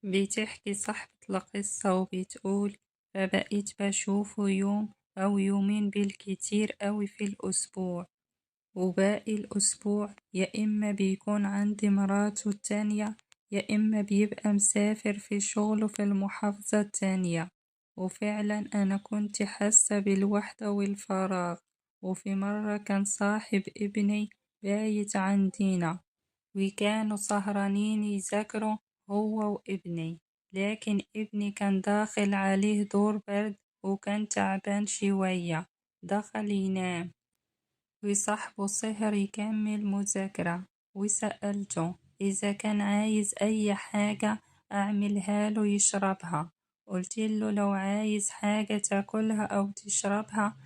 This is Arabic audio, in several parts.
بتحكي صاحبة القصة وبتقول: فبقيت بشوفه يوم أو يومين بالكتير أوي في الأسبوع، وباقي الأسبوع يا إما بيكون عند مراته التانية، يا إما بيبقى مسافر في شغله في المحافظة التانية. وفعلا أنا كنت حاسة بالوحدة والفراغ. وفي مرة كان صاحب ابني بايت عندنا، وكانوا سهرانين يذاكروا هو وابني، لكن ابني كان داخل عليه دور برد وكان تعبان شوية، دخل ينام. وصاحبه سهر يكمل مذاكرة، وسألته إذا كان عايز أي حاجة أعملها له يشربها. قلت له لو عايز حاجة تاكلها أو تشربها،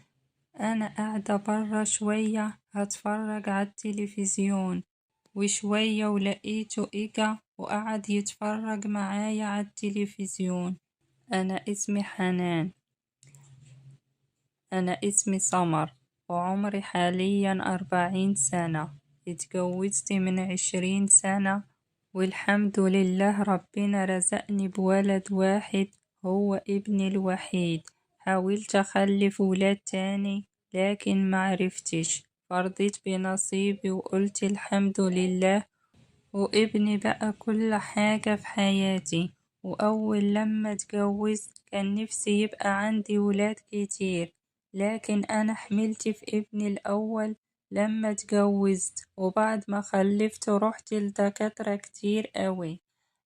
أنا قاعدة برا شوية هتفرج على التلفزيون. وشوية ولقيته إجا وقعد يتفرج معايا على التلفزيون. أنا اسمي حنان. أنا اسمي سمر، وعمري حاليا 40 سنة. اتجوزت من 20 سنة، والحمد لله ربنا رزقني بولد واحد، هو ابني الوحيد. حاولت أخلف ولاد تاني لكن معرفتش، فرضيت بنصيبي وقلت الحمد لله. وابني بقى كل حاجة في حياتي. وأول لما اتجوزت كان نفسي يبقى عندي ولاد كتير، لكن أنا حملت في ابني الأول لما اتجوزت. وبعد ما خلفت رحت لدكاترة كتير قوي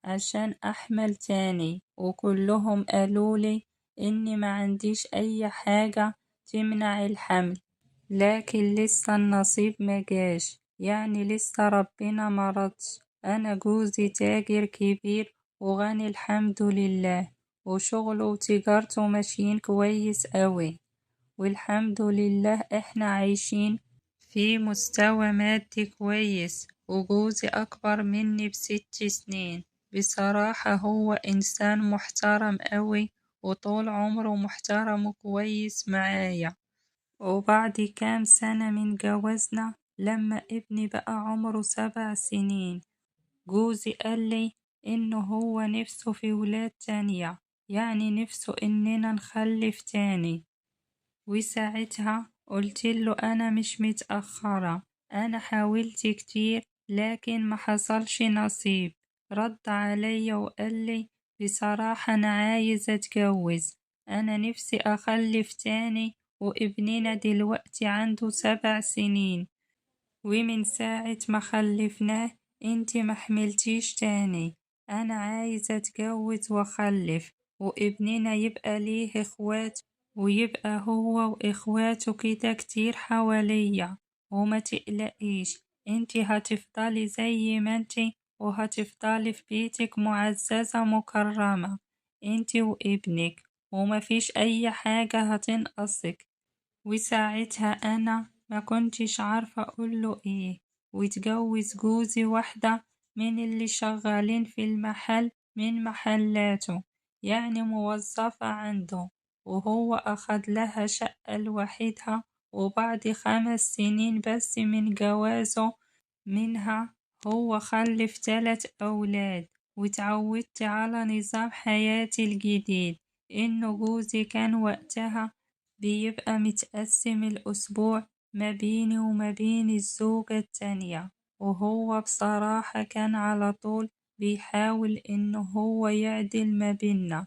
عشان أحمل تاني، وكلهم قالولي إني ما عنديش أي حاجة تمنع الحمل، لكن لسه النصيب مجاش، يعني لسه ربنا مرضش. أنا جوزي تاجر كبير وغني الحمد لله، وشغله وتجارته ماشيين كويس أوي، والحمد لله احنا عايشين في مستوى مادي كويس. وجوزي أكبر مني ب6 سنين. بصراحة هو إنسان محترم أوي، وطول عمره محترم وكويس معايا. وبعد كام سنة من جوازنا، لما ابني بقى عمره 7 سنين، جوزي قالي إنه هو نفسه في ولاد تانية، يعني نفسه إننا نخلف تاني. وساعتها قلتله أنا مش متأخرة، أنا حاولت كتير لكن ما حصلش نصيب. رد عليا وقالي بصراحة أنا عايز أتجوز، أنا نفسي أخلف تاني، وابننا دلوقتي عنده 7 سنين، ومن ساعة ما خلفناه انتي محملتيش تاني. أنا عايزة أتجوز وأخلف، وابننا يبقى ليه إخوات، ويبقى هو وإخواته كده كتير حواليا. وما تقلقيش، انتي هتفضلي زي ما انتي، وهتفضلي في بيتك معززة مكرمة، انتي وابنك، ومفيش أي حاجة هتنقصك. وساعتها أنا ما كنتش عارفة أقوله إيه. واتجوز جوزي واحدة من اللي شغالين في المحل من محلاته، يعني موظفة عنده، وهو أخد لها شقة لوحدها. وبعد 5 سنين بس من جوازه منها، هو خلف 3 أولاد. واتعودت على نظام حياتي الجديد، إنه جوزي كان وقتها بيبقى متقسم الأسبوع ما بيني وما بين الزوجة التانية. وهو بصراحة كان على طول بيحاول إنه هو يعدل ما بينا،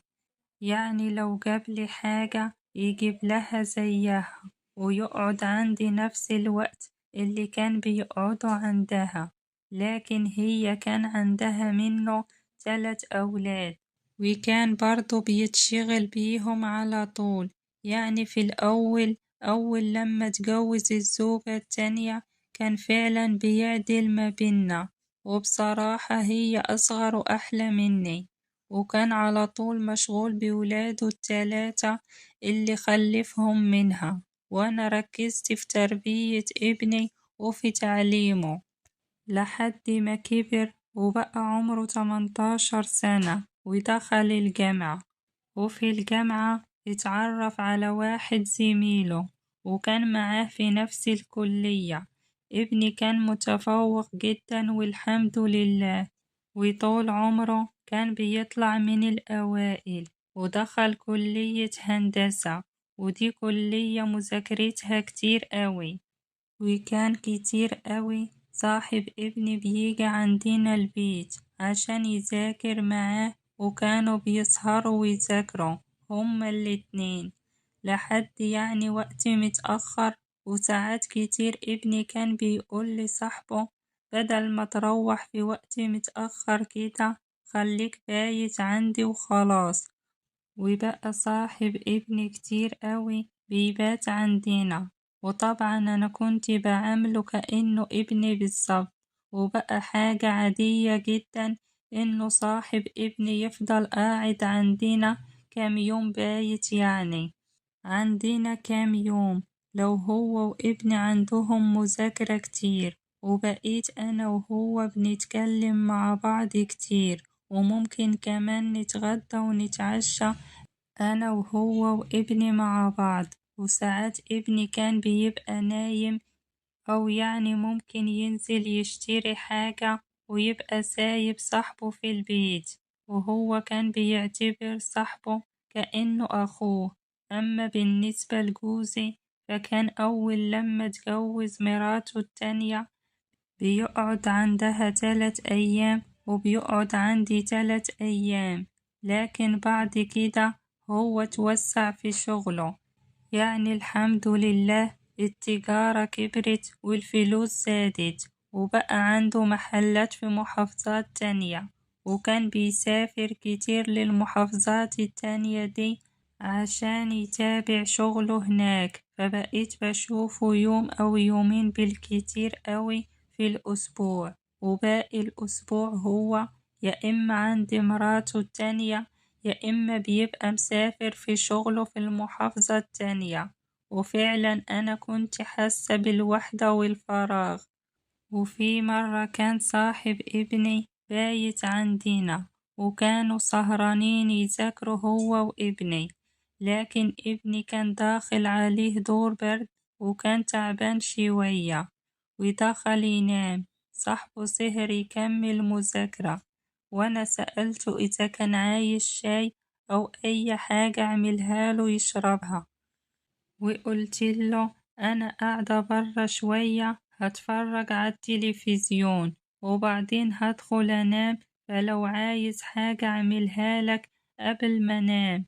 يعني لو جابلي حاجة يجيب لها زيها، ويقعد عندي نفس الوقت اللي كان بيقعدوا عندها. لكن هي كان عندها منه 3 أولاد، وكان برضو بيتشغل بيهم على طول. يعني في الأول، أول لما اتجوز الزوجة التانية، كان فعلا بيعدل ما بينا. وبصراحة هي أصغر وأحلى مني، وكان على طول مشغول بولاده ال3 اللي خلفهم منها، وأنا ركزت في تربية ابني وفي تعليمه لحد ما كبر وبقى عمره 18 سنة ودخل الجامعة. وفي الجامعة اتعرف على واحد زميله وكان معاه في نفس الكلية. ابني كان متفوق جدا والحمد لله، وطول عمره كان بيطلع من الأوائل، ودخل كلية هندسة، ودي كلية مذاكرتها كتير قوي. وكان كتير قوي صاحب ابني بيجي عندنا البيت عشان يذاكر معاه، وكانوا بيسهروا ويذاكروا هما الاتنين لحد يعني وقت متأخر. وساعات كتير ابني كان بيقول لصاحبه بدل ما تروح في وقت متأخر كده، خليك بايت عندي وخلاص. وبقى صاحب ابني كتير قوي بيبات عندنا، وطبعا أنا كنت بعامله كأنه ابني بالظبط. وبقى حاجة عادية جدا إنه صاحب ابني يفضل قاعد عندنا كام يوم بايت، يعني عندنا كام يوم لو هو وابني عندهم مذاكرة كتير، وبقيت أنا وهو بنتكلم مع بعض كتير، وممكن كمان نتغدى ونتعشى أنا وهو وابني مع بعض. وساعات ابني كان بيبقى نايم، أو يعني ممكن ينزل يشتري حاجة ويبقى سايب صاحبه في البيت، وهو كان بيعتبر صاحبه كأنه أخوه. أما بالنسبة لجوزي فكان أول لما اتجوز مراته التانية بيقعد عندها 3 أيام، وبيقعد عندي 3 أيام. لكن بعد كده هو توسع في شغله، يعني الحمد لله التجارة كبرت والفلوس زادت، وبقى عنده محلات في محافظات تانية، وكان بيسافر كتير للمحافظات التانية دي عشان يتابع شغله هناك. فبقيت بشوفه يوم أو يومين بالكتير قوي في الأسبوع، وباقي الأسبوع هو يا إما عند مراته التانية، يا إما بيبقى مسافر في شغله في المحافظة التانية. وفعلا أنا كنت حاسة بالوحدة والفراغ. وفي مرة كان صاحب ابني بايت عندنا، وكانوا سهرانين يذاكروا هو وابني، لكن ابني كان داخل عليه دور برد وكان تعبان شوية ودخل ينام. صاحبه سهر يكمل مذاكرة، وأنا سألته إذا كان عايز شاي أو أي حاجة أعملها له يشربها، وقلت له أنا قاعدة برا شوية هتفرج على التلفزيون وبعدين هدخل أنام، فلو عايز حاجة أعملها لك قبل ما أنام.